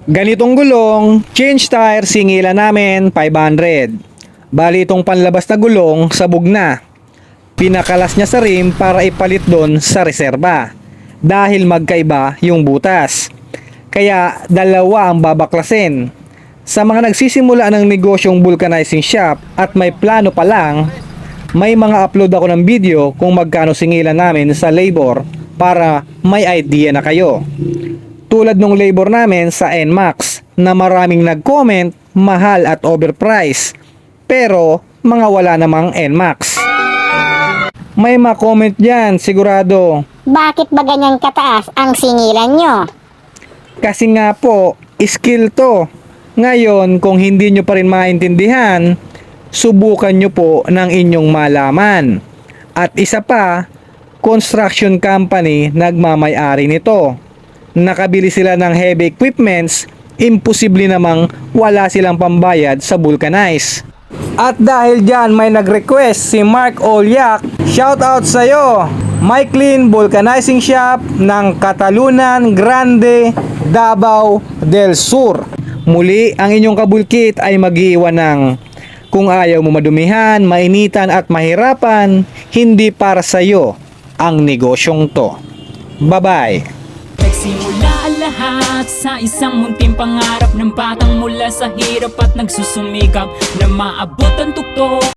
Ganitong gulong, change tire, singilan namin 500. Bali itong panlabas na gulong, sabog na. Pinakalas niya sa rim para ipalit doon sa reserba. Dahil magkaiba yung butas. Kaya dalawa ang babaklasin. Sa mga nagsisimula ng negosyong vulcanizing shop at may plano pa lang, may mga upload ako ng video kung magkano singilan namin sa labor para may idea na kayo. Tulad nung labor namin sa NMAX na maraming nag-comment, mahal at overpriced. Pero mga wala namang NMAX. May ma-comment dyan sigurado. Bakit ba ganyan kataas ang singilan nyo? Kasi nga po, skill to. Ngayon, kung hindi nyo pa rin maintindihan, subukan nyo po ng inyong malaman. At isa pa, construction company nagmamay-ari nito. Nakabili sila ng heavy equipments, imposible namang wala silang pambayad sa vulcanize. At dahil dyan may nag-request si Mark Olyak, shoutout sa'yo! Myclean Vulcanizing Shop ng Catalunan Grande, Davao del Sur. Muli, ang inyong kabulkit ay mag-iwan ng kung ayaw mo madumihan, mainitan at mahirapan, hindi para sa'yo ang negosyong to. Bye-bye! Nagsimula ang lahat sa isang munting pangarap ng batang mula sa hirap at nagsusumikap na maabot ang tuktok.